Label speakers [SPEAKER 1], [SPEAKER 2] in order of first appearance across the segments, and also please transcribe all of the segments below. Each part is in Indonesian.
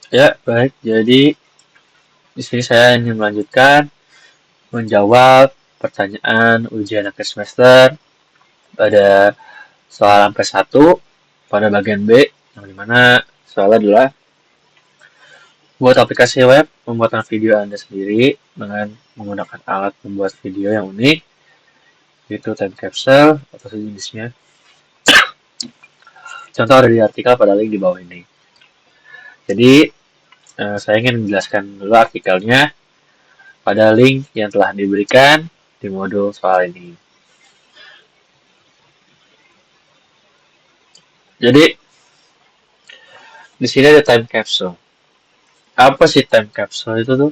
[SPEAKER 1] Ya, baik. Jadi, di sini saya ingin melanjutkan menjawab pertanyaan ujian akhir semester pada soal sampai 1 pada bagian B, yang dimana soalnya adalah buat aplikasi web pembuatan video Anda sendiri dengan menggunakan alat membuat video yang unik, yaitu time capsule atau sejenisnya. Contoh ada di artikel pada link di bawah ini. Jadi, saya ingin menjelaskan dulu artikelnya pada link yang telah diberikan di modul soal ini. Jadi, di sini ada time capsule. Apa sih time capsule itu tuh?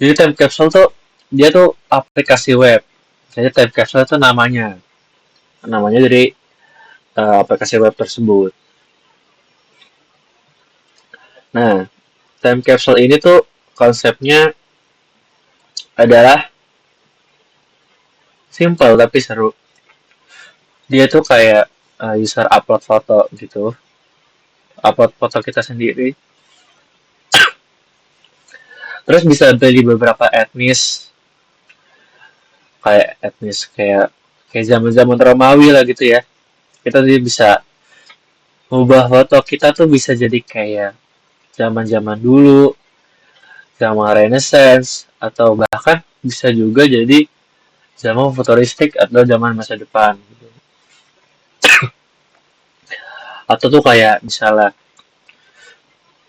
[SPEAKER 1] Jadi time capsule tuh dia tuh aplikasi web. Jadi time capsule itu namanya. Namanya dari aplikasi web tersebut. Nah, time capsule ini tuh konsepnya adalah simple tapi seru. Dia tuh kayak user upload foto gitu. Upload foto kita sendiri. Terus bisa beli beberapa etnis kayak zaman-zaman Romawi lah gitu ya. Kita tuh bisa mengubah foto kita tuh bisa jadi kayak zaman-zaman dulu, zaman Renaissance, atau bahkan bisa juga jadi zaman futuristik atau zaman masa depan. Atau tuh kayak misalnya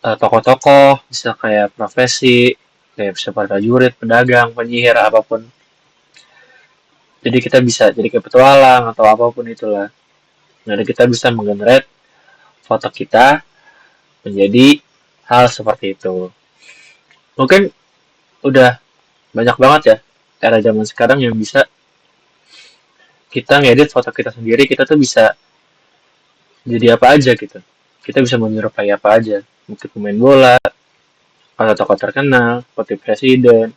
[SPEAKER 1] tokoh-tokoh, bisa kayak profesi, kayak bisa prajurit, pedagang, penyihir, apapun. Jadi kita bisa jadi kayak petualang atau apapun itulah. Jadi kita bisa menggenerate foto kita menjadi hal seperti itu. Mungkin udah banyak banget ya era zaman sekarang yang bisa kita ngedit foto kita sendiri, kita tuh bisa jadi apa aja gitu. Kita bisa menyerupai apa aja. Mungkin pemain bola, atau tokoh terkenal, seperti presiden,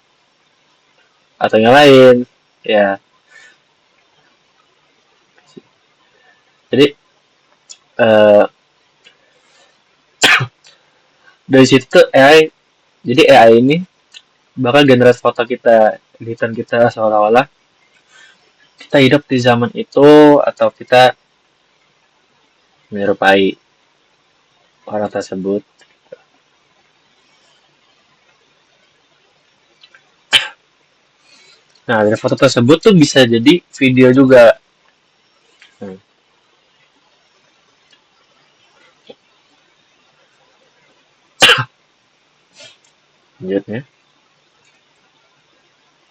[SPEAKER 1] atau yang lain. Ya, jadi eh, dari situ AI, jadi AI ini bakal generate foto kita, editan kita seolah-olah kita hidup di zaman itu atau kita menyerupai orang tersebut. Nah, dari foto tersebut tuh bisa jadi video juga. Hmm, lanjutnya.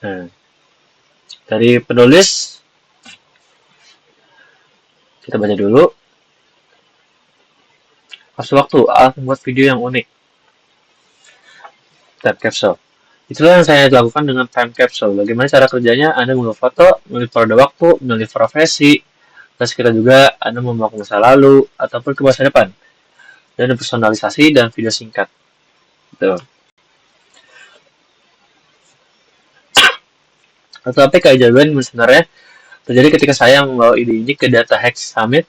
[SPEAKER 1] Nah, dari penulis kita baca dulu. Pas waktu alat membuat video yang unik. Time capsule. Itulah yang saya lakukan dengan time capsule. Bagaimana cara kerjanya? Anda mengambil foto, menulis pada waktu, menulis profesi, terus kita juga Anda membawa ke masa lalu ataupun ke masa depan. Dan personalisasi dan video singkat. Gitu. Tetapi keajaiban sebenarnya terjadi ketika saya membawa ide ini ke Data Hack Summit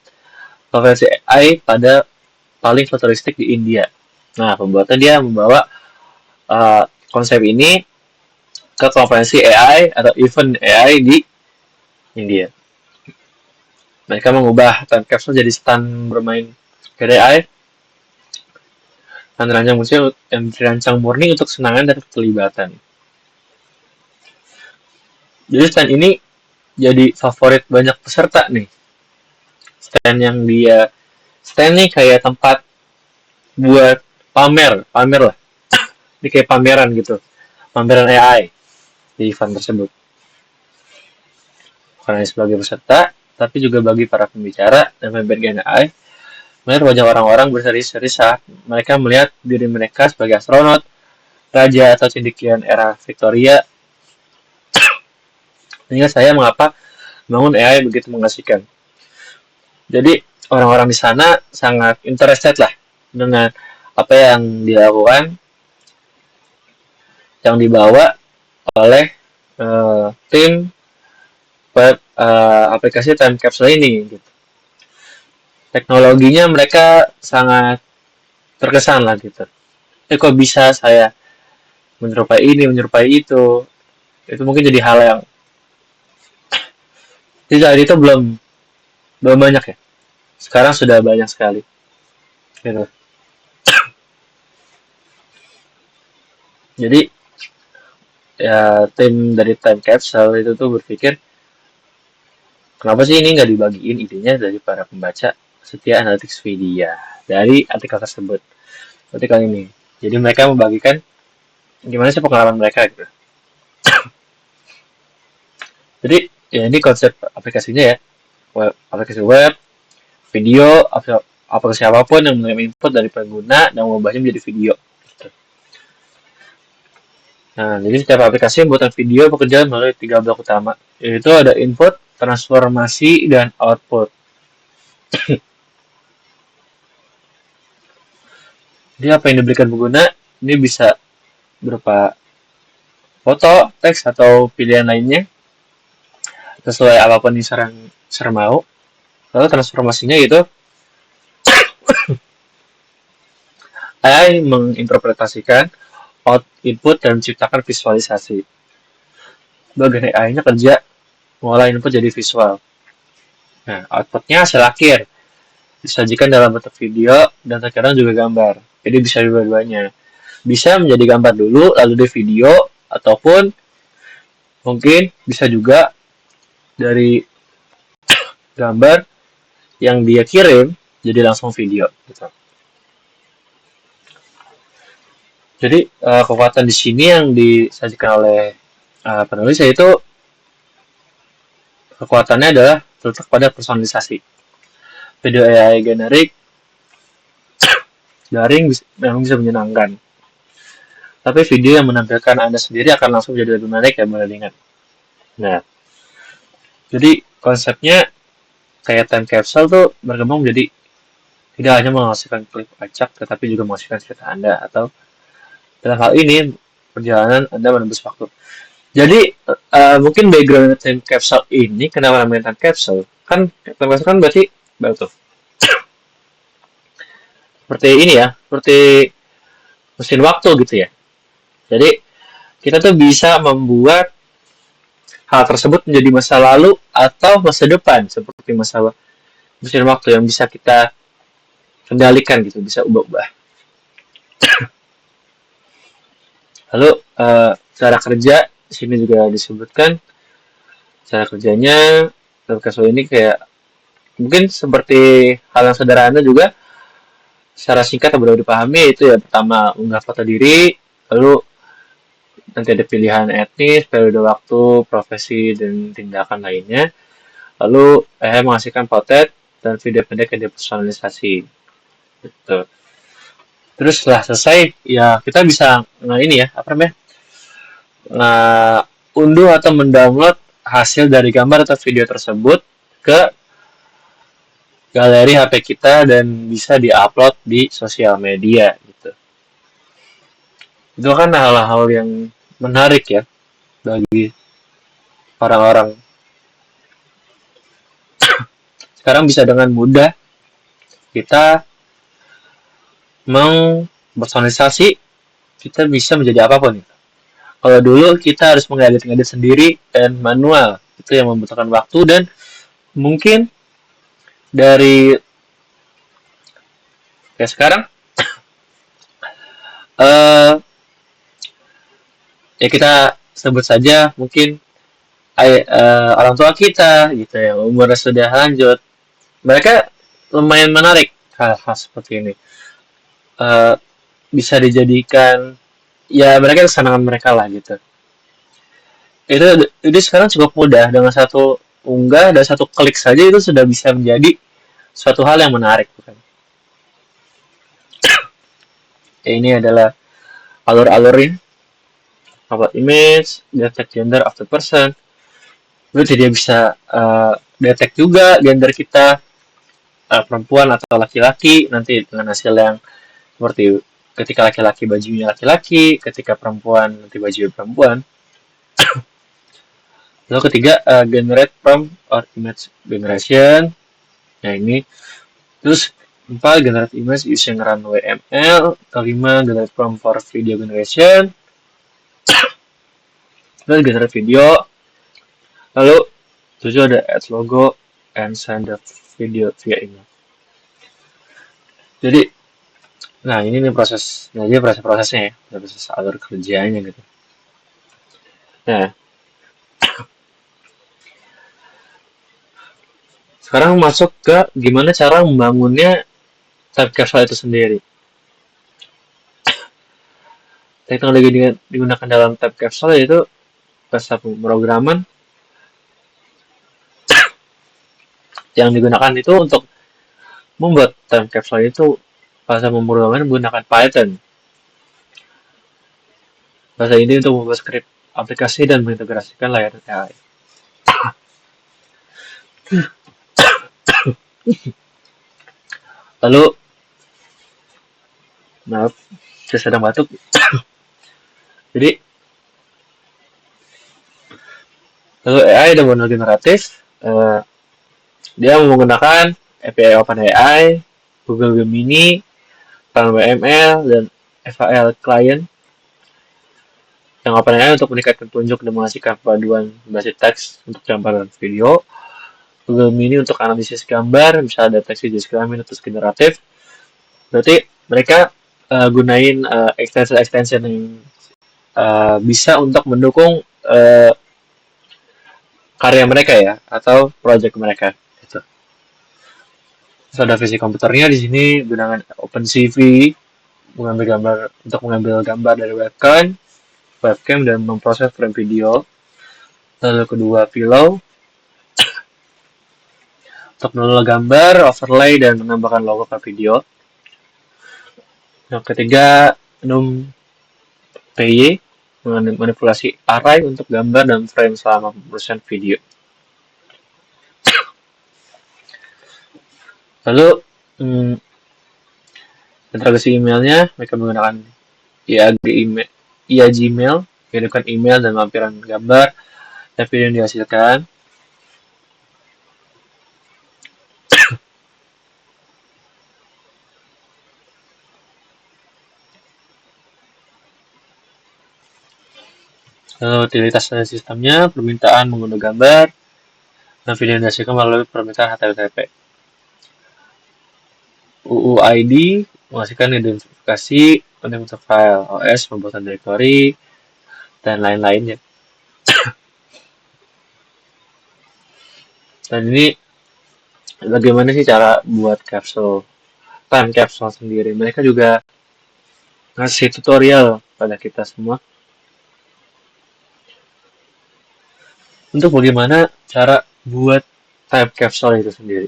[SPEAKER 1] konferensi AI pada paling futuristik di India. Nah, pembuatan dia membawa konsep ini ke konferensi AI atau event AI di India. Mereka mengubah time capsule jadi stand bermain AI yang dirancang murni untuk kesenangan dan keterlibatan. Jadi stand ini jadi favorit banyak peserta nih. Stand yang dia stand nih kayak tempat buat pamer lah. Ini kayak pameran gitu, pameran AI di event tersebut. Bukan hanya sebagai peserta, tapi juga bagi para pembicara dan pemberian AI. Melihat wajah orang-orang berseri-seri saat mereka melihat diri mereka sebagai astronot, raja atau cendekiawan era Victoria. Sehingga saya mengapa bangun AI begitu mengasihkan. Jadi orang-orang di sana sangat interested lah dengan apa yang dilakukan, yang dibawa oleh tim web aplikasi time capsule ini. Gitu. Teknologinya mereka sangat terkesan lah gitu. kok bisa saya menyerupai ini, menyerupai itu mungkin jadi hal yang tidak itu belum belum banyak ya. Sekarang sudah banyak sekali. Gitu. Jadi ya tim dari Time Capsule itu tuh berpikir kenapa sih ini nggak dibagiin idenya dari para pembaca setia Analytics Media dari artikel tersebut, artikel ini. Jadi mereka membagikan gimana sih pengalaman mereka gitu. Jadi ya ini konsep aplikasinya ya, aplikasi web, video, aplikasi apapun yang menerima input dari pengguna dan mengubahnya menjadi video. Gitu. Nah, jadi setiap aplikasi membuat video bekerja melalui 3 blok utama, yaitu ada input, transformasi, dan output. Jadi apa yang diberikan pengguna ini bisa berupa foto, teks, atau pilihan lainnya sesuai apapun yang serang mau. Lalu transformasinya itu AI menginterpretasikan input dan menciptakan visualisasi. Bagian AI-nya kerja mengolah input jadi visual. Nah, outputnya hasil akhir disajikan dalam bentuk video dan terkadang juga gambar. Jadi bisa dua-duanya. Bisa menjadi gambar dulu lalu di video, ataupun mungkin bisa juga dari gambar yang dia kirim jadi langsung video gitu. Jadi kekuatan di sini yang disajikan oleh penulis yaitu kekuatannya adalah terletak pada personalisasi. Video AI generik daring memang bisa menyenangkan. Tapi video yang menampilkan Anda sendiri akan langsung jadi lebih menarik dan mudah diingat. Nah, jadi konsepnya kayak time capsule tuh berkembang menjadi tidak hanya menghasilkan klip acak, tetapi juga menghasilkan cerita Anda atau dalam hal ini perjalanan Anda menembus waktu. Jadi mungkin background time capsule ini kenapa namanya time capsule? Kan time capsule kan berarti baru tuh. Seperti ini ya, seperti mesin waktu gitu ya. Jadi kita tuh bisa membuat hal tersebut menjadi masa lalu atau masa depan seperti masa mesin waktu yang bisa kita kendalikan gitu, bisa ubah-ubah. Lalu cara kerja di sini juga disebutkan cara kerjanya dalam kasus ini kayak mungkin seperti hal yang sederhana juga secara singkat dan mudah dipahami itu ya pertama unggah foto diri, lalu nanti ada pilihan etnis, periode waktu, profesi, dan tindakan lainnya. Lalu menghasilkan potret dan video pendek yang dipersonalisasi. Gitu. Terus setelah selesai, ya kita bisa ini ya, apa namanya, unduh atau mendownload hasil dari gambar atau video tersebut ke galeri HP kita dan bisa diupload di sosial media gitu. Itu kan hal-hal yang menarik ya bagi orang-orang. Sekarang bisa dengan mudah kita mempersonalisasi, kita bisa menjadi apapun. Kalau dulu kita harus mengedit-ngedit sendiri dan manual, itu yang membutuhkan waktu dan mungkin dari ya sekarang ya kita sebut saja mungkin orang tua kita gitu ya umurnya sudah lanjut, mereka lumayan menarik hal-hal seperti ini. Uh, Bisa dijadikan ya mereka kesenangan mereka lah gitu. Itu sekarang cukup mudah dengan satu unggah dan satu klik saja itu sudah bisa menjadi suatu hal yang menarik bukan? Ya, ini adalah alur-alurnya about image, detect gender of the person. Lalu dia bisa detect juga gender kita perempuan atau laki-laki nanti dengan hasil yang seperti ketika laki-laki bajunya laki-laki, ketika perempuan nanti baju perempuan. Lalu ketiga generate from or image generation. Nah ini terus 4. Generate image using runway ML. Kelima, generate prompt for video generation. Dan generate video. Lalu 7 ada add logo and send the video via email. Jadi, nah ini nih proses, nah dia proses-prosesnya ya, proses alur kerjanya gitu. Nah, sekarang masuk ke gimana cara membangunnya type capsule itu sendiri. Teknologi yang digunakan dalam type capsule yaitu bahasa pemrograman yang digunakan itu untuk membuat time capsule itu bahasa pemrograman menggunakan Python. Bahasa ini untuk membuat skrip aplikasi dan mengintegrasikan layanan AI. Lalu, maaf, saya sedang batuk. Jadi, lalu AI dan model generatif, dia menggunakan API OpenAI, Google Gemini, RunwayML, dan FAL Client yang OpenAI untuk meningkatkan petunjuk dan menghasilkan paduan berbasis teks untuk gambar dan video. Google Mini untuk analisis gambar, misalnya deteksi jenis kelamin atau generatif. Berarti mereka gunain extension yang bisa untuk mendukung karya mereka ya atau project mereka. Gitu. Terus ada visi komputernya di sini gunakan OpenCV untuk mengambil gambar dari webcam dan memproses frame video. Lalu kedua Pillow untuk mengelola gambar, overlay dan menambahkan logo ke video. Yang ketiga NumPy manipulasi array untuk gambar dan frame selama pemrosesan video. Lalu integrasi emailnya mereka menggunakan IA Gmail, mengirimkan email dan lampiran gambar dan video yang dihasilkan. Lalu utilitas sistemnya, permintaan mengunduh gambar dan video yang dihasilkan melalui permintaan HTTP. UUID menghasilkan identifikasi untuk file OS, pembuatan directory, dan lain-lainnya. Dan ini bagaimana sih cara buat time capsule sendiri. Mereka juga ngasih tutorial pada kita semua untuk bagaimana cara buat time capsule itu sendiri.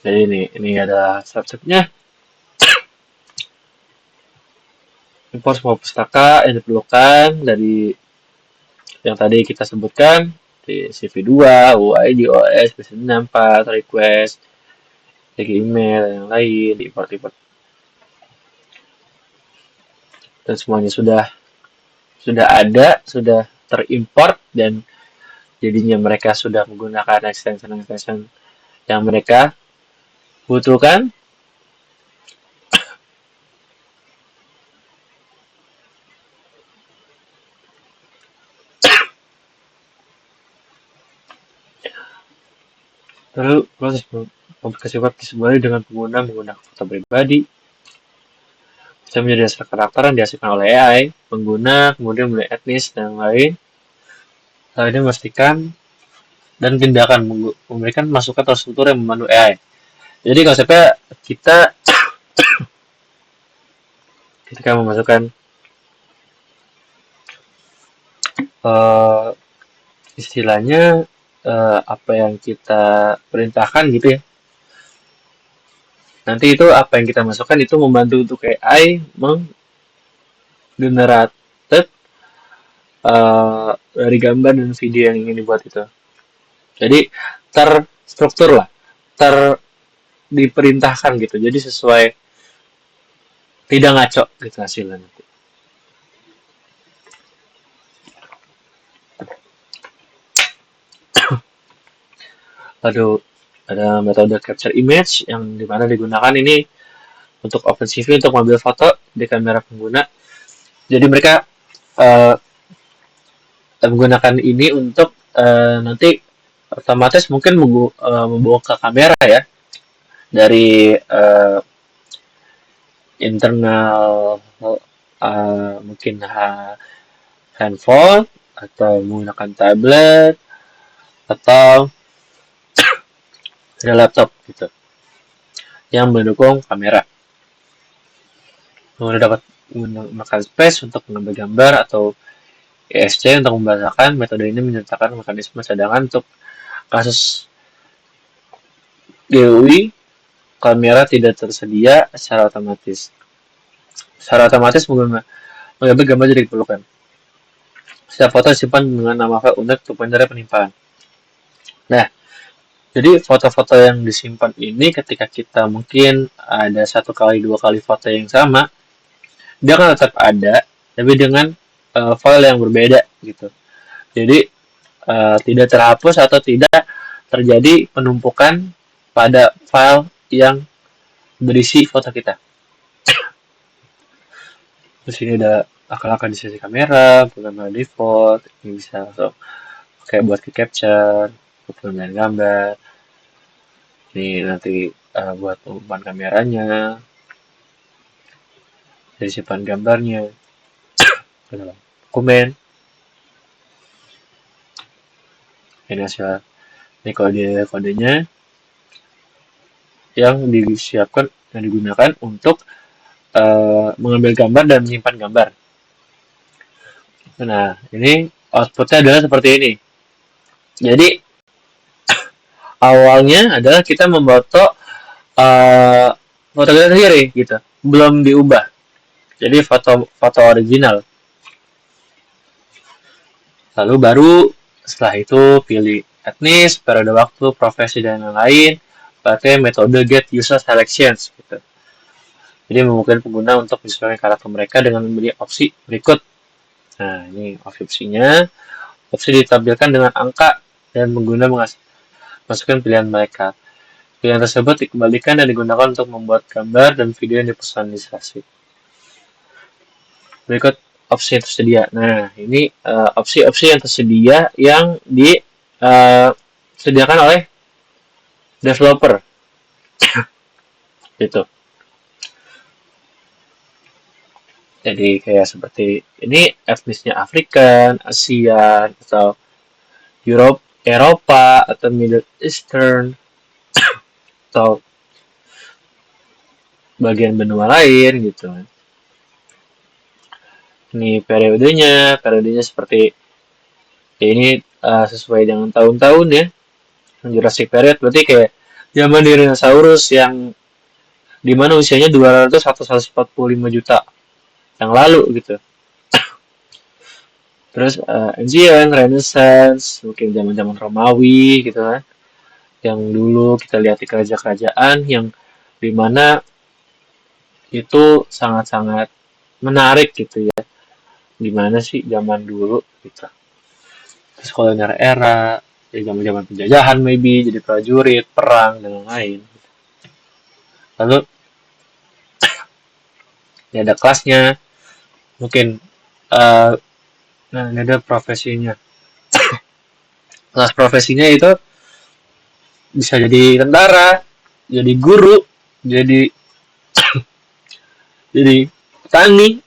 [SPEAKER 1] Jadi ini ada step-stepnya. Import semua pustaka yang diperlukan dari yang tadi kita sebutkan di CV2, UID, OS, PS64, request, email, dan yang lain, diimport-import. Dan semuanya sudah ada, sudah terimport dan jadinya mereka sudah menggunakan extension yang mereka butuhkan. Lalu proses aplikasi web disesuaikan dengan pengguna menggunakan foto pribadi. Bisa menjadi dasar karakter yang dihasilkan oleh AI, pengguna, kemudian mulai etnis dan lain. Hal ini memastikan dan tindakan memberikan masukan terstruktur yang memandu AI. Jadi konsepnya kita ketika memasukkan istilahnya apa yang kita perintahkan gitu ya. Nanti itu apa yang kita masukkan itu membantu untuk AI menggenerate dari gambar dan video yang ingin dibuat itu. Jadi terstruktur lah, diperintahkan gitu. Jadi sesuai, tidak ngaco gitu hasilnya nanti. Aduh, Ada metode capture image yang dimana digunakan ini untuk OpenCV untuk mengambil foto di kamera pengguna. Jadi mereka uh, menggunakan ini untuk nanti otomatis mungkin membawa ke kamera ya dari internal mungkin handphone atau menggunakan tablet atau ada laptop gitu yang mendukung kamera. Kemudian dapat menggunakan space untuk mengambil gambar atau ESC untuk membahasakan. Metode ini menyertakan mekanisme cadangan untuk kasus GUI kamera tidak tersedia secara otomatis. Secara otomatis mengambil gambar jadi diperlukan. Setiap foto disimpan dengan nama file unik untuk mencari penyimpanan. Nah, jadi foto-foto yang disimpan ini ketika kita mungkin ada 1 kali 2 kali foto yang sama, dia akan tetap ada, tapi dengan file yang berbeda gitu. Jadi tidak terhapus atau tidak terjadi penumpukan pada file yang berisi foto kita. Terus ini ada akal-akal di sisi kamera, program default, ini bisa langsung kayak buat ke capture, penggunaan gambar. Ini nanti buat umpan kameranya, dari simpan gambarnya, dokumen. Ini hasil ini kodenya yang disiapkan yang digunakan untuk mengambil gambar dan menyimpan gambar. Nah, ini outputnya adalah seperti ini. Jadi awalnya adalah kita memfoto foto kita sendiri gitu, belum diubah. Jadi foto original. Lalu baru setelah itu pilih etnis, periode waktu, profesi dan lain-lain, pakai metode get user selections gitu. Jadi memungkinkan pengguna untuk menyesuaikan karakter mereka dengan memilih opsi berikut. Nah, ini opsinya. Opsi ditampilkan dengan angka dan pengguna masukkan pilihan mereka. Pilihan tersebut dikembalikan dan digunakan untuk membuat gambar dan video yang dipersonalisasi. Berikut opsi yang tersedia. Nah, ini opsi-opsi yang tersedia yang disediakan oleh developer. Gitu. Jadi kayak seperti ini etnisnya African, Asia, atau Eropa, atau Middle Eastern, atau bagian benua lain gitu. Ini periodenya seperti ya ini sesuai dengan tahun-tahun ya. Jurassic period berarti kayak zaman dinosaurus yang dimana usianya 200 atau 145 juta yang lalu gitu. Terus Ancient, Renaissance, mungkin zaman-zaman Romawi gitu kan. Yang dulu kita lihat di kerajaan-kerajaan yang dimana itu sangat-sangat menarik gitu ya. Gimana sih zaman dulu gitu. Terus kolonial era, ya zaman-zaman penjajahan maybe, jadi prajurit, perang, dan lain-lain. Lalu ya ada kelasnya, mungkin nah ini ada profesinya. Kelas profesinya itu bisa jadi tentara, jadi guru, jadi petani,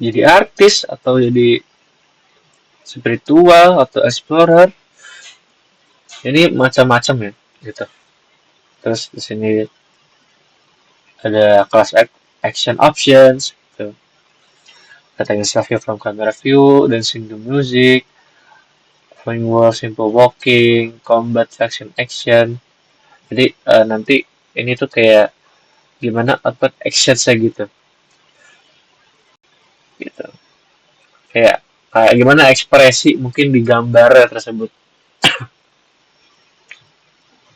[SPEAKER 1] jadi artis atau jadi spiritual atau explorer. Ini macam-macam ya gitu. Terus di sini ada kelas action options gitu. Katanya self view from camera view, dancing to music, flying wall, simple walking, combat action. Jadi nanti ini tuh kayak gimana output action saya gitu. Gitu. Kayak gimana ekspresi mungkin di gambar tersebut.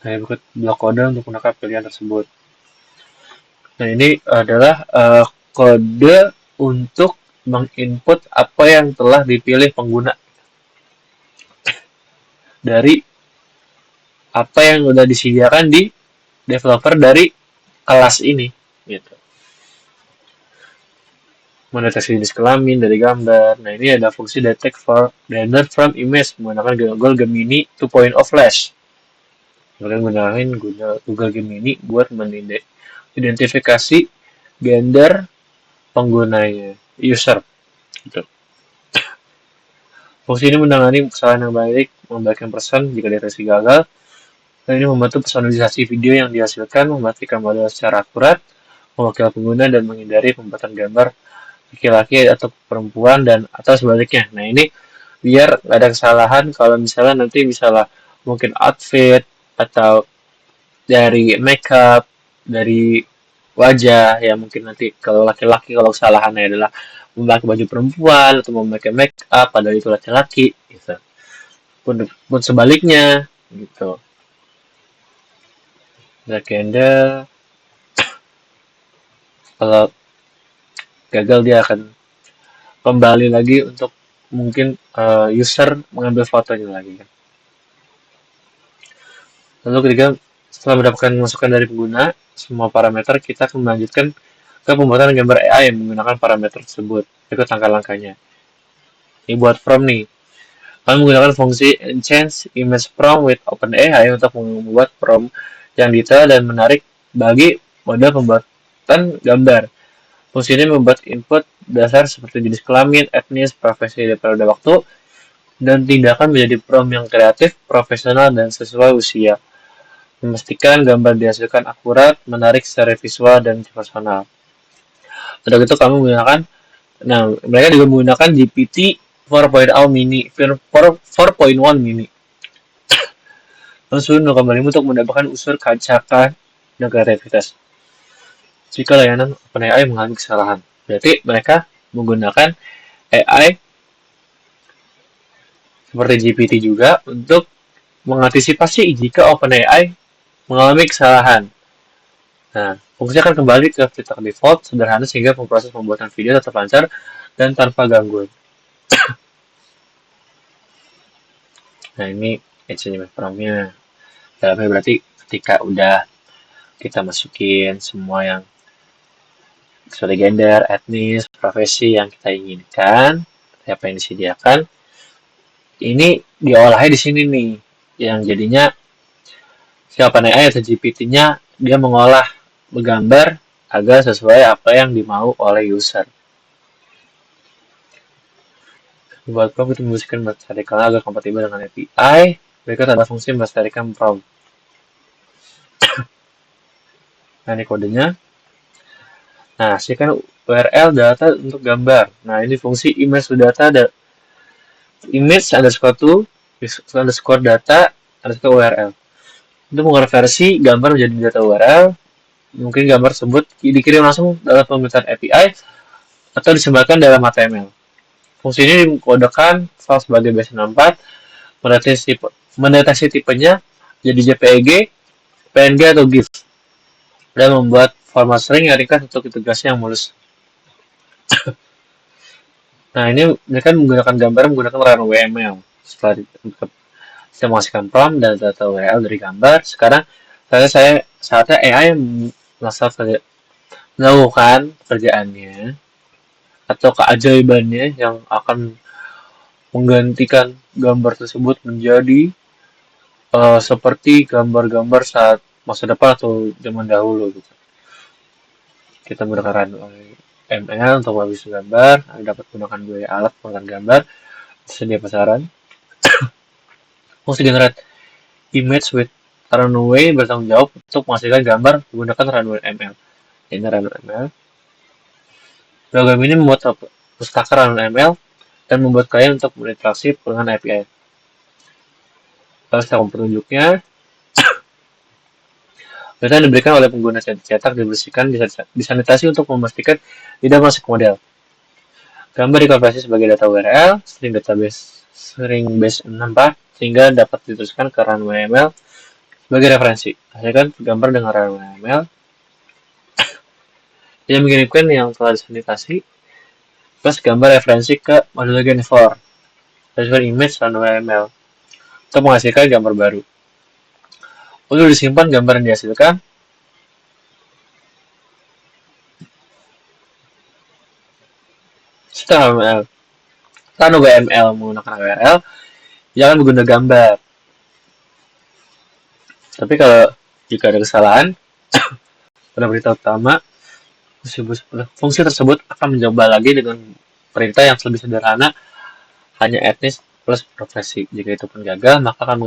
[SPEAKER 1] Saya buat blok kode untuk menangkap pilihan tersebut. Nah, ini adalah kode untuk menginput apa yang telah dipilih pengguna dari apa yang udah disediakan di developer dari kelas ini gitu. Mendeteksi jenis kelamin dari gambar. Nah, ini ada fungsi detect for gender from image menggunakan Google Gemini 2.0 Flash. Kalian gunain Google Gemini buat mengidentifikasi gender penggunanya, user. Gitu. Fungsi ini menangani kesalahan yang baik, membaikkan pesan jika deteksi gagal, dan ini membantu personalisasi video yang dihasilkan, memastikan model secara akurat, mewakili pengguna, dan menghindari pembuatan gambar laki-laki atau perempuan dan atau sebaliknya. Nah, ini biar nggak ada kesalahan kalau misalnya nanti misalnya mungkin outfit atau dari makeup, dari wajah ya mungkin nanti kalau laki-laki kalau kesalahannya adalah memakai baju perempuan atau memakai make up padahal itu laki-laki gitu. Pun sebaliknya gitu. Gender kalau gagal dia akan kembali lagi untuk mungkin user mengambil fotonya lagi kan. Lalu ketika setelah mendapatkan masukan dari pengguna, semua parameter kita akan melanjutkan ke pembuatan gambar AI yang menggunakan parameter tersebut. Ikut langkah-langkahnya. Ini buat prompt nih. Kami menggunakan fungsi Enhance Image Prompt with OpenAI untuk membuat prompt yang detail dan menarik bagi model pembuatan gambar. Fungsi ini membuat input dasar seperti jenis kelamin, etnis, profesi, dan periode waktu, dan tindakan menjadi prompt yang kreatif, profesional, dan sesuai usia. Memastikan gambar dihasilkan akurat, menarik secara visual, dan personal. Untuk itu kami menggunakan, nah mereka juga menggunakan GPT 4.0 mini, 4.1 mini. Langsung 0,5 untuk mendapatkan unsur kacakan dan kreativitas. Jika layanan OpenAI mengalami kesalahan, berarti mereka menggunakan AI seperti GPT juga untuk mengantisipasi jika OpenAI mengalami kesalahan. Nah, fungsinya akan kembali ke fitur default sederhana sehingga proses pembuatan video tetap lancar dan tanpa gangguan. Nah, ini HTML prompt-nya. Dalamnya berarti ketika udah kita masukin semua yang sesuai gender, etnis, profesi yang kita inginkan, apa yang disediakan, ini diolahnya di sini nih, yang jadinya si OpenAI atau GPT-nya dia mengolah gambar agar sesuai apa yang dimau oleh user. Buat prompt itu memungkinkan melestarikan agar kompatibel dengan API. Berikut ada fungsi melestarikan prompt. Nah, ini kodenya. Nah, hasilkan URL data untuk gambar. Nah, ini fungsi image to data image underscore to underscore data underscore URL. Untuk mengonversi gambar menjadi data URL, mungkin gambar tersebut dikirim langsung dalam permintaan API atau disebarkan dalam HTML. Fungsi ini dikodekan file sebagai base64, mendeteksi tipenya jadi JPEG, PNG atau GIF, dan membuat format string yang ringkas untuk integrasi yang mulus. Nah, ini mereka menggunakan gambar menggunakan runway ML. Setelah saya menghasilkan prompt dan data URL dari gambar, sekarang saatnya AI melakukan pekerjaannya atau keajaibannya yang akan menggantikan gambar tersebut menjadi seperti gambar-gambar saat masa depan atau zaman dahulu gitu. Kita menggunakan ML untuk menghabiskan gambar, dapat menggunakan dua alat pengolahan gambar tersedia pasaran. Fungsi generate image with runway bertanggung jawab untuk menghasilkan gambar menggunakan runway ML. Ini runway ML. Program ini membuat pustaka runway ML dan membuat kalian untuk berinteraksi dengan API. Lalu secara petunjuknya, data yang diberikan oleh pengguna cetak dibersihkan, disanitasi untuk memastikan tidak masuk model. Gambar dikonversi sebagai data URL, string base 64, sehingga dapat diteruskan ke runway ML sebagai referensi. Hasilkan gambar dengan runway ML yang mengirimkan yang telah disanitasi plus gambar referensi ke model Gen4 transfer image runway ML untuk menghasilkan gambar baru. Udah disimpan gambar yang dihasilkan. Setelah HTML, kan WML menggunakan URL, jangan menggunakan gambar. Tapi kalau jika ada kesalahan pada perintah utama, fungsi tersebut akan mencoba lagi dengan perintah yang lebih sederhana, hanya etnis plus profesi. Jika itu pun gagal, maka akan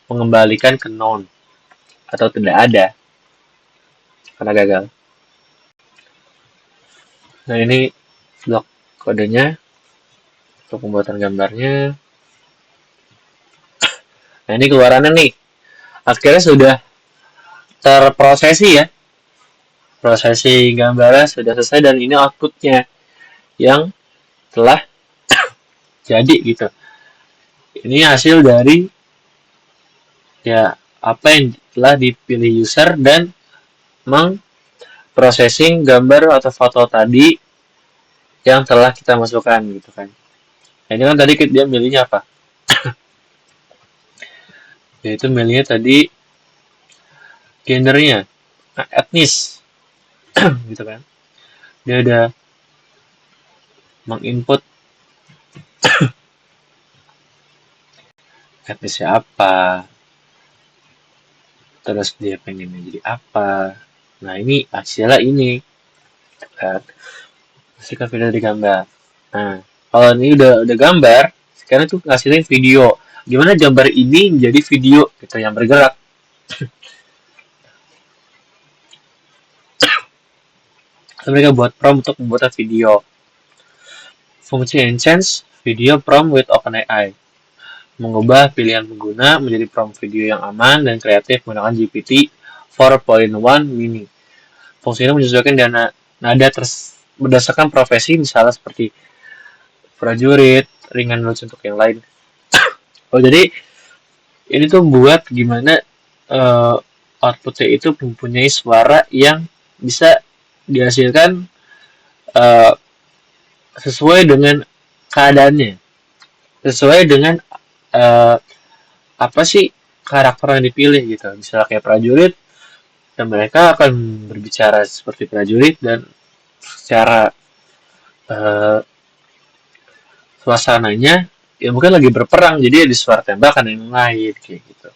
[SPEAKER 1] mengembalikan ke none atau tidak ada karena gagal. Nah, ini blok kodenya untuk pembuatan gambarnya. Nah, ini keluarannya nih. Akhirnya sudah terprosesi ya. Prosesi gambarnya sudah selesai dan ini outputnya yang telah jadi gitu. Ini hasil dari ya apa yang telah dipilih user dan processing gambar atau foto tadi yang telah kita masukkan gitu kan. Nah, ini kan tadi dia milihnya apa? Yaitu milihnya tadi gendernya, etnis gitu kan. Dia ada menginput etnisnya apa, terus dia pengen jadi apa. Nah, ini hasilnya ini kan. Hasilkan video dari gambar. Nah, kalau ini udah gambar, sekarang tuh ngasilin video. Gimana gambar ini menjadi video gitu yang bergerak. Mereka buat prompt untuk membuat video. Fungsi enhance video prompt with OpenAI. Mengubah pilihan pengguna menjadi prompt video yang aman dan kreatif menggunakan GPT 4.1 mini. Fungsi ini menyesuaikan nada berdasarkan profesi, misalnya seperti prajurit, ringan notes untuk yang lain. Oh, jadi ini tuh buat gimana outputnya itu mempunyai suara yang bisa dihasilkan sesuai dengan keadaannya, sesuai dengan apa sih karakter yang dipilih gitu. Misalnya kayak prajurit, dan mereka akan berbicara seperti prajurit dan secara suasananya ya mungkin lagi berperang, jadi ada suara tembakan yang lain kayak gitu.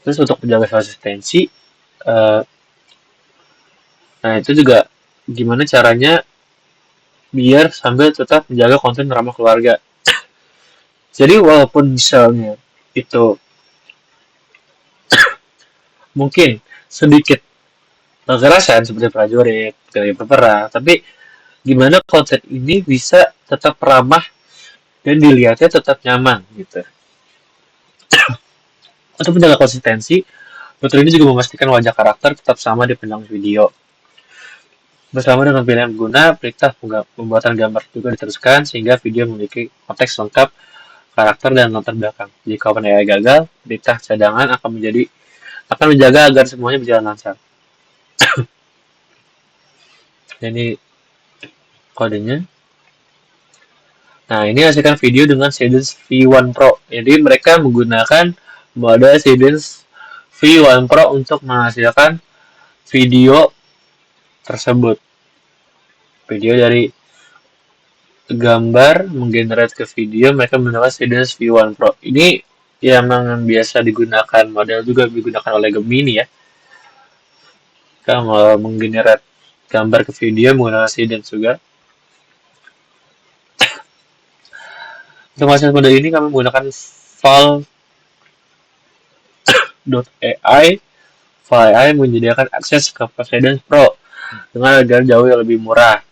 [SPEAKER 1] Terus untuk menjaga konsistensi, nah itu juga gimana caranya biar sambil tetap menjaga konten ramah keluarga. Jadi walaupun misalnya itu mungkin sedikit kekerasan seperti prajurit, kayak berperang, tapi gimana konten ini bisa tetap ramah dan dilihatnya tetap nyaman gitu. Untuk menjaga konsistensi, fitur ini juga memastikan wajah karakter tetap sama di penyelang video. Bersama dengan pilihan pengguna, perintah pembuatan gambar juga diteruskan sehingga video memiliki konteks lengkap, karakter, dan latar belakang. Jika OpenAI gagal, perintah cadangan akan menjaga agar semuanya berjalan lancar. Ini kodenya. Nah, ini hasilkan video dengan Seedance V1 Pro. Jadi mereka menggunakan mode Seedance V1 Pro untuk menghasilkan video tersebut. Video dari gambar menggenerate ke video, mereka menggunakan Seedance V1 Pro. Ini yang biasa digunakan, model juga digunakan oleh Gemini ya. Kalau menggenerate gambar ke video menggunakan Seedance juga. Untuk hasil model ini kami menggunakan Val.ai. Val.ai menyediakan akses ke Seedance Pro dengan harga jauh yang lebih murah.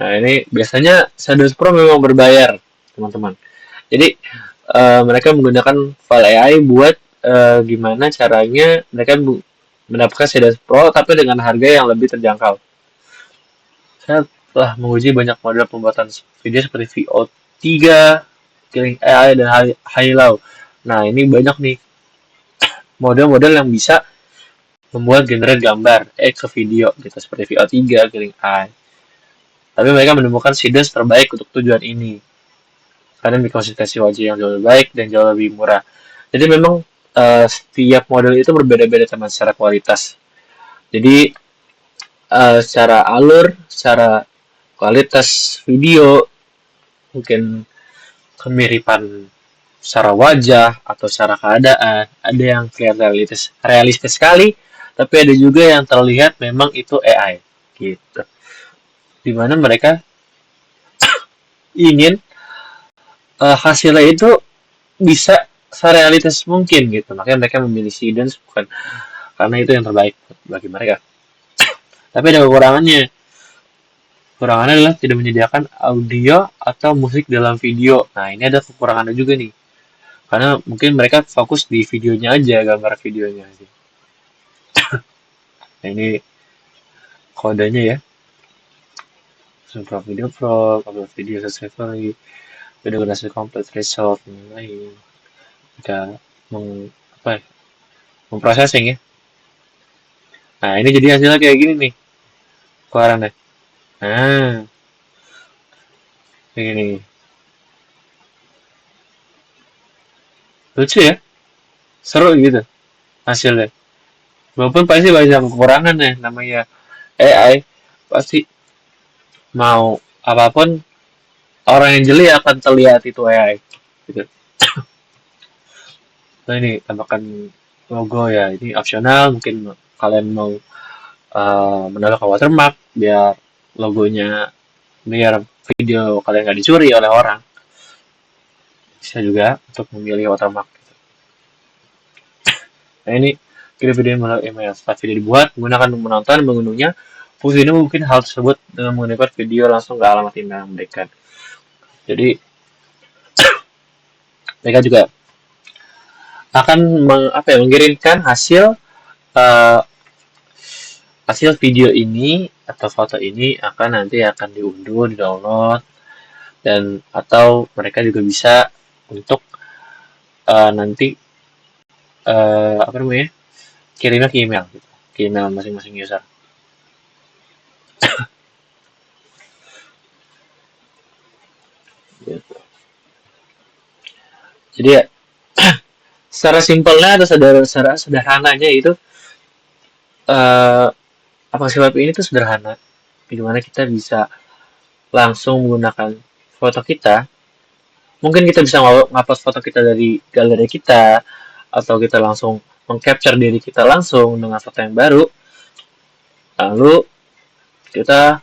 [SPEAKER 1] Nah, ini biasanya Seedance Pro memang berbayar, teman-teman. Jadi mereka menggunakan Val.ai buat gimana caranya mereka mendapatkan Seedance Pro tapi dengan harga yang lebih terjangkau. Saya telah menguji banyak model pembuatan video seperti VO3, Killing AI, dan Hailau. Nah, ini banyak nih model-model yang bisa membuat generate gambar ke video gitu seperti VO3, Killing AI. Tapi mereka menemukan Seedance terbaik untuk tujuan ini karena memiliki konsistensi wajah yang jauh lebih baik dan jauh lebih murah. Jadi memang setiap model itu berbeda-beda teman secara kualitas. Jadi secara alur, secara kualitas video, mungkin kemiripan secara wajah atau secara keadaan, ada yang kelihatan realistis sekali, tapi ada juga yang terlihat memang itu AI gitu. Dimana mereka ingin hasilnya itu bisa serealistis mungkin gitu. Makanya mereka memilih Seedance bukan karena itu yang terbaik bagi mereka. Tapi ada kekurangannya. Kekurangannya adalah tidak menyediakan audio atau musik dalam video. Nah, ini ada kekurangannya juga nih. Karena mungkin mereka fokus di videonya aja, gambar videonya aja. Nah, ini kodenya ya. Pro Video Pro, upload video successfully, video durasi komplit, result, dan lain-lain. Jika apa ya, memprosesing ya. Nah, ini jadi hasilnya kayak gini nih. Keluarannya. Nah, kayak gini. Lucu ya? Seru gitu hasilnya. Walaupun pasti banyak kekurangan ya, namanya AI pasti mau apapun orang yang jeli akan terlihat itu AI. Gitu. Nah ini tambahkan logo ya, ini opsional. Mungkin kalian mau menambahkan watermark biar logonya, biar video kalian nggak dicuri oleh orang. Bisa juga untuk memilih watermark. Nah ini video melalui email. Setelah video dibuat, menggunakan menonton, mengunduhnya. Fungsi ini mungkin hal tersebut dengan mengirimkan video langsung ke alamat email mereka. Jadi mereka juga akan mengirimkan uh, hasil video ini atau foto ini akan diunduh, di download, dan atau mereka juga bisa untuk nanti apa namanya, kirimnya ke email gitu, ke email masing-masing user gitu. Jadi ya, secara simpelnya atau secara sederhananya itu aplikasi web ini tuh sederhana, dimana kita bisa langsung menggunakan foto kita. Mungkin kita bisa ngupload foto kita dari galeri kita, atau kita langsung mengcapture diri kita langsung dengan foto yang baru. Lalu kita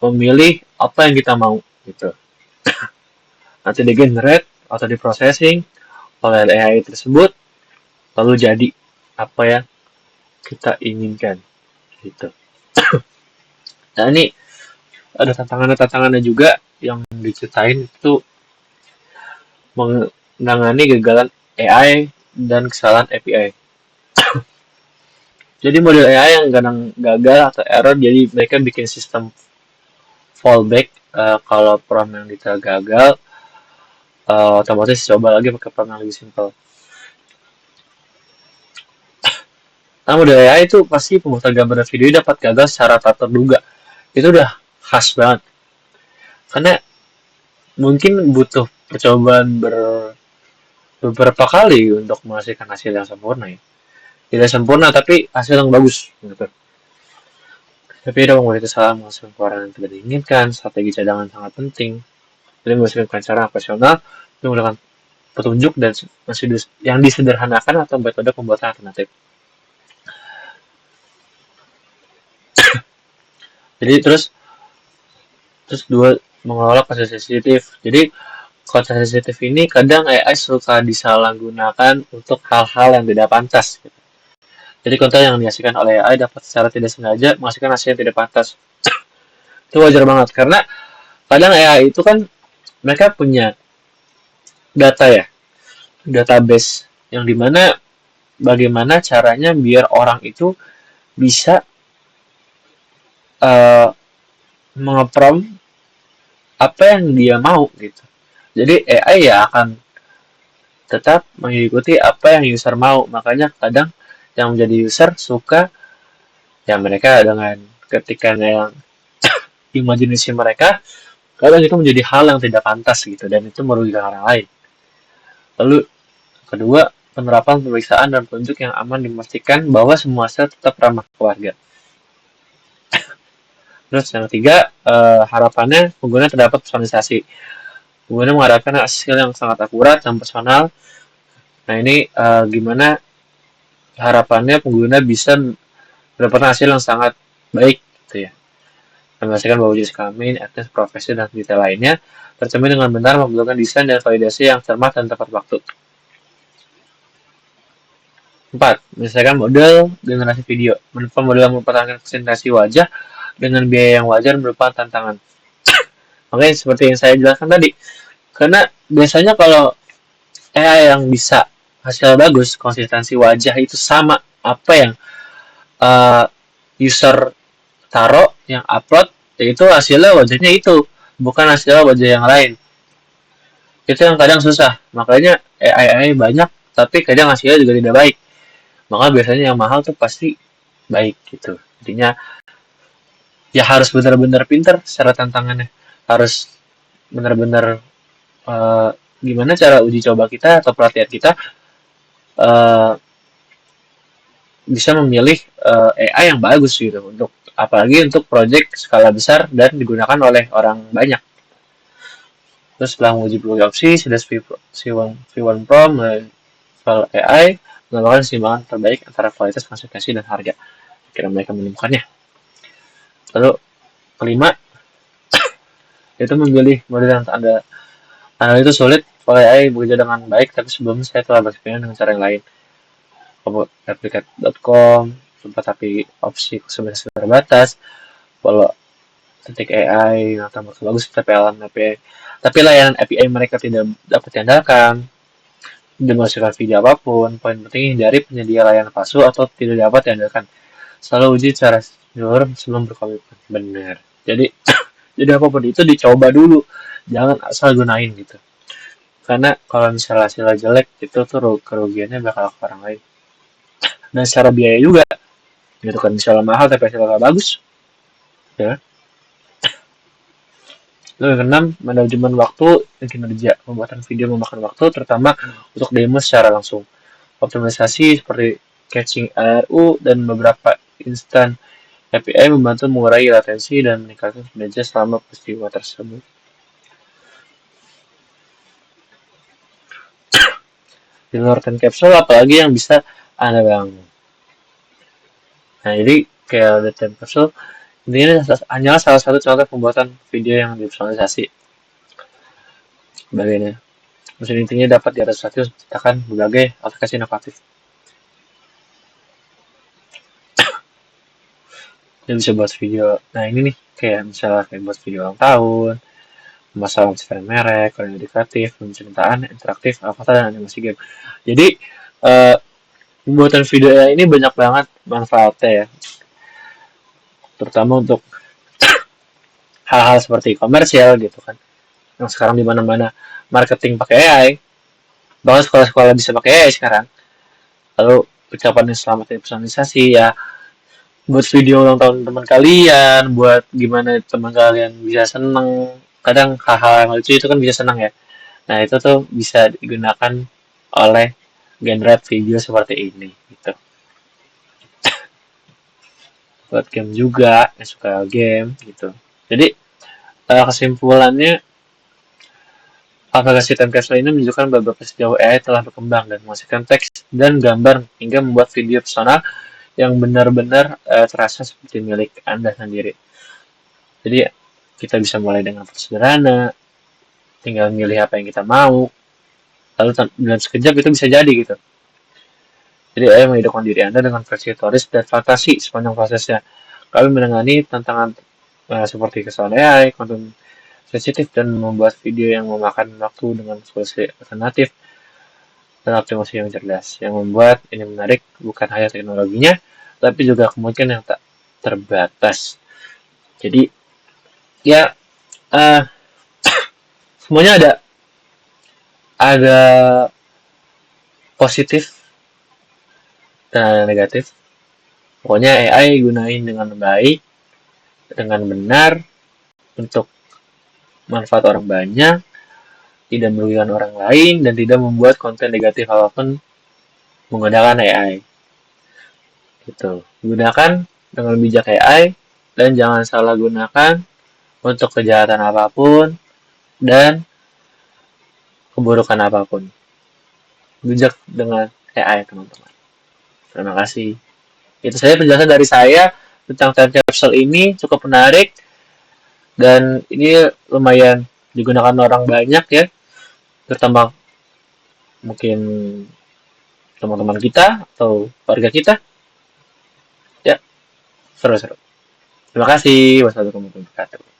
[SPEAKER 1] memilih apa yang kita mau gitu. Nanti di generate atau di processing oleh AI tersebut, lalu jadi apa yang kita inginkan gitu. Nah ini ada tantangannya juga yang diceritain itu menangani gagalan AI dan kesalahan API. Jadi model AI yang kadang gagal atau error, jadi mereka bikin sistem fallback. Kalau prompt yang kita gagal, otomatis coba lagi pakai prompt yang lebih simple. Nah, model AI itu pasti pembuatan gambar dan video dapat gagal secara tak terduga. Itu udah khas banget. Karena mungkin butuh percobaan beberapa kali untuk menghasilkan hasil yang sempurna ya. Tidak sempurna tapi hasil yang bagus gitu. Tapi ada pengulangan salah menghasilkan keluaran yang tidak diinginkan, strategi cadangan sangat penting. Jadi menghasilkan cara operasional menggunakan petunjuk dan yang disederhanakan atau metode pembuatan alternatif. Jadi terus dua, mengelola proses sensitif. Jadi konten sensitif ini kadang AI suka disalahgunakan untuk hal-hal yang tidak pantas. Gitu. Jadi konten yang dihasilkan oleh AI dapat secara tidak sengaja menghasilkan hasil yang tidak pantas. Itu wajar banget karena kadang AI itu kan mereka punya data ya, database yang dimana bagaimana caranya biar orang itu bisa uh, mengeprom apa yang dia mau gitu. Jadi AI ya akan tetap mengikuti apa yang user mau. Makanya kadang yang menjadi user suka ya mereka dengan ketikan yang imajinasi mereka, kadang itu menjadi hal yang tidak pantas gitu dan itu merugikan orang lain. Lalu kedua, penerapan pemeriksaan dan petunjuk yang aman memastikan bahwa semua sel tetap ramah keluarga. Terus yang ketiga, harapannya pengguna terdapat personalisasi. Pengguna mengharapkan hasil yang sangat akurat dan personal. Nah ini gimana harapannya pengguna bisa mendapatkan hasil yang sangat baik gitu ya. Memastikan bahwa jenis kelamin, etnis, profesi, dan detail lainnya tercermin dengan benar, membutuhkan desain dan validasi yang cermat dan tepat waktu. 4. Menyelesaikan model generasi video. Menentukan model yang mempertahankan presentasi wajah dengan biaya yang wajar merupakan tantangan. Makanya seperti yang saya jelaskan tadi, karena biasanya kalau AI yang bisa hasil bagus, konsistensi wajah itu sama apa yang uh, user taruh, yang upload, yaitu hasilnya wajahnya itu, bukan hasilnya wajah yang lain. Itu yang kadang susah. Makanya AI banyak, tapi kadang hasilnya juga tidak baik. Maka biasanya yang mahal tuh pasti baik gitu. Intinya ya harus benar-benar pinter secara tantangannya. Harus benar-benar uh, gimana cara uji coba kita atau pelatihan kita uh, bisa memilih AI yang bagus gitu untuk apalagi untuk project skala besar dan digunakan oleh orang banyak. Terus setelah menguji berbagai opsi, sudah V1 Pro soal AI melakukan keseimbangan terbaik antara kualitas, konsistensi, dan harga. Kira mereka menemukannya. Lalu kelima, itu memilih model yang ada. Karena itu sulit, kalau AI bekerja dengan baik, tapi sebelumnya saya telah bereksperimen dengan cara yang lain. Replikat.com, tapi opsi kustomisasi terbatas, kalau ketik AI yang tambah bagus, tapi layanan API mereka tidak dapat diandalkan, demonstrasi video apapun, poin penting hindari penyedia layanan palsu atau tidak dapat diandalkan. Selalu uji cara menyeluruh sebelum berkomitmen. Benar. Jadi apapun itu dicoba dulu, jangan asal gunain gitu. Karena kalau misalnya hasilnya jelek, itu tuh kerugiannya bakal ke orang lain. Dan secara biaya juga, gitu kan misalnya mahal tapi hasilnya bagus, ya. Lalu yang keenam, manajemen waktu dan kinerja. Pembuatan video memakan waktu, terutama untuk demo secara langsung. Optimalisasi seperti caching ARU dan beberapa instan API membantu mengurangi latensi dan meningkatkan kinerja selama peristiwa tersebut. Di luar time capsule, apalagi yang bisa Anda bangun. Nah, jadi kayak time capsule, ini hanyalah salah satu contoh pembuatan video yang dipersonalisasi. Sebagainya. Mesin intinya dapat diadaptasi untuk menciptakan berbagai aplikasi inovatif. Dia bisa buat video. Nah, ini nih, kayak misalnya kayak buat video ulang tahun, masalah menciptakan merek, konten edukatif, penceritaan, interaktif, avatar, dan animasi game. Jadi, pembuatan video ini banyak banget manfaatnya ya. Terutama untuk hal-hal seperti komersial gitu kan. Yang sekarang di mana-mana marketing pakai AI. Bahkan sekolah-sekolah bisa pakai AI sekarang. Lalu ucapan yang selamat personalisasi ya, buat video ulang tahun teman kalian, buat gimana teman kalian bisa seneng. Kadang hal-hal yang lucu itu kan bisa senang ya. Nah itu tuh bisa digunakan oleh genre video seperti ini gitu. Buat game juga, yang suka game gitu. Jadi kesimpulannya, aplikasi time capsule ini menunjukkan beberapa sejauh AI telah berkembang dan menghasilkan teks dan gambar hingga membuat video personal yang benar-benar terasa seperti milik Anda sendiri. Jadi kita bisa mulai dengan sederhana, tinggal milih apa yang kita mau, lalu dalam sekejap itu bisa jadi gitu. Jadi AI menghidupkan diri Anda dengan versi tulis dan fantasi sepanjang prosesnya. Kami menangani tantangan seperti kesalahan AI, konten sensitif, dan membuat video yang memakan waktu dengan solusi alternatif dan optimasi yang cerdas. Yang membuat ini menarik bukan hanya teknologinya, tapi juga kemungkinan yang tak terbatas. Jadi ya semuanya ada positif dan ada negatif. Pokoknya AI gunain dengan baik, dengan benar, untuk manfaat orang banyak, tidak merugikan orang lain, dan tidak membuat konten negatif apapun menggunakan AI. Gitu. Gunakan dengan bijak AI dan jangan salah gunakan untuk kejahatan apapun dan keburukan apapun. Bijak dengan AI, teman-teman. Terima kasih. Itu saja penjelasan dari saya tentang time capsule ini, cukup menarik dan ini lumayan digunakan orang banyak ya, terutama mungkin teman-teman kita atau warga kita. Ya, seru-seru. Terima kasih. Wassalamualaikum warahmatullahi wabarakatuh.